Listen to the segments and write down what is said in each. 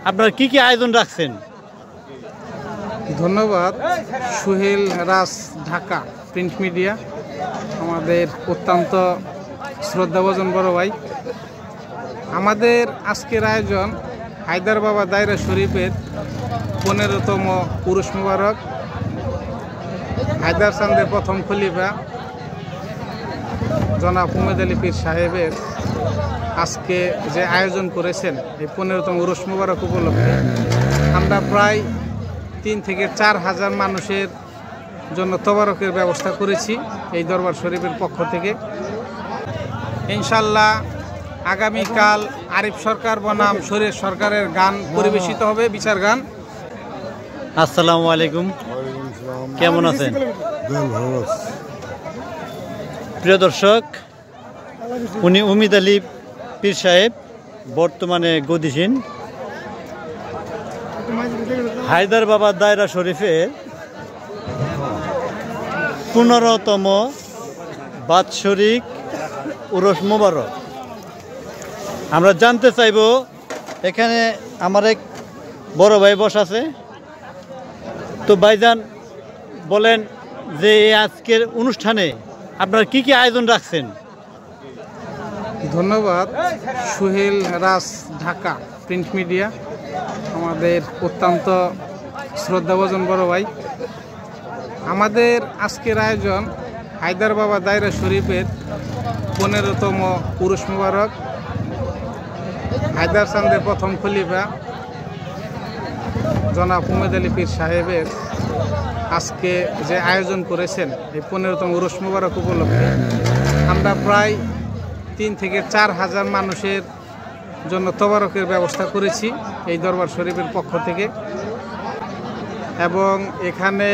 আপনারা কি কি আয়োজন রাখছেন? ধন্যবাদ সুহেল রাজ, ঢাকা প্রিন্ট মিডিয়া, আমাদের অত্যন্ত শ্রদ্ধাভাজন বড় ভাই। আমাদের আজকের আয়োজন হায়দার বাবা দায়রা শরীফের 15তম উরুস মুবারক, হায়দার চাঁদের প্রথম খলিফা জনাব উমেদ আলী পীর সাহেবের আজকে যে আয়োজন করেছেন এই 15তম উরুস মুবারক উপলক্ষে আমরা প্রায় 3 থেকে 4 হাজার মানুষের জন্য তবারকের ব্যবস্থা করেছি এই দরবার শরীফের পক্ষ থেকে। ইনশাল্লাহ আগামীকাল আরিফ সরকার বনাম শরীর সরকারের গান পরিবেশিত হবে, বিচার গান। আসসালামু আলাইকুম, কেমন আছেন? প্রিয় দর্শক, উনি উমেদ আলী পীর সাহেব, বর্তমানে গদিহীন। হায়দার বাবা দায়রা শরীফের 15তম বাৎসরিক উরুস মুবারক। আমরা জানতে চাইব, এখানে আমার এক বড় ভাই বসা আছে, তো ভাইজান বলেন যে আজকের অনুষ্ঠানে আপনারা কি কি আয়োজন রাখছেন? ধন্যবাদ সুহেল রাজ, ঢাকা প্রিন্ট মিডিয়া, আমাদের অত্যন্ত শ্রদ্ধাভাজন বড় ভাই। আমাদের আজকের আয়োজন হায়দার বাবা দায়রা শরীফের 15তম উরুস মুবারক, হায়দার চাঁদের প্রথম খলিফা জনাব উমেদ আলী পীর সাহেবের আজকে যে আয়োজন করেছেন এই 15তম উরুস মুবারক উপলক্ষে আমরা প্রায় 3 থেকে 4 হাজার মানুষের জন্য তবারকের ব্যবস্থা করেছি এই দরবার শরীফের পক্ষ থেকে। এবং এখানে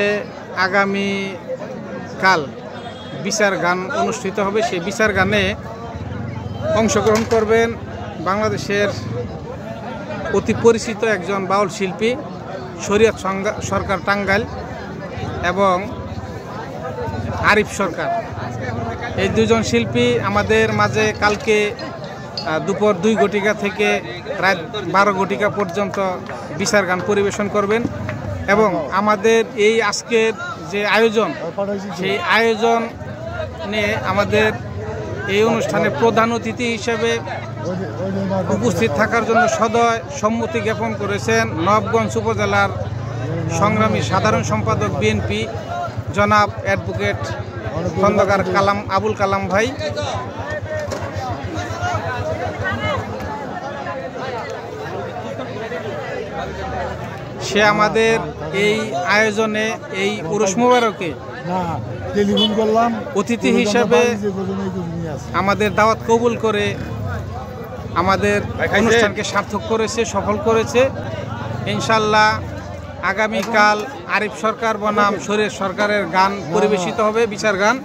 আগামী কাল বিচার গান অনুষ্ঠিত হবে। সেই বিচার গানে অংশগ্রহণ করবেন বাংলাদেশের অতি পরিচিত একজন বাউল শিল্পী শরীয়ত সরকার টাঙ্গাইল এবং আরিফ সরকার। এই দুজন শিল্পী আমাদের মাঝে কালকে দুপুর 2 ঘটিকা থেকে রাত 12 ঘটিকা পর্যন্ত বিচার গান পরিবেশন করবেন। এবং আমাদের এই আজকের যে আয়োজন, সেই আয়োজনে আমাদের এই অনুষ্ঠানে প্রধান অতিথি হিসেবে উপস্থিত থাকার জন্য সদয় সম্মতি জ্ঞাপন করেছেন নবাবগঞ্জ উপজেলার সংগ্রামী সাধারণ সম্পাদক বিএনপি জনাব অ্যাডভোকেট খন্দকার আবুল কালাম ভাই। সে আমাদের এই আয়োজনে, এই উরুস মুবারকে অতিথি হিসেবে আমাদের দাওয়াত কবুল করে আমাদের অনুষ্ঠানকে সার্থক করেছে, সফল করেছে। ইনশাল্লাহ আগামীকাল আরিফ সরকার বনাম শরীর সরকারের গান পরিবেশিত হবে, বিচার গান।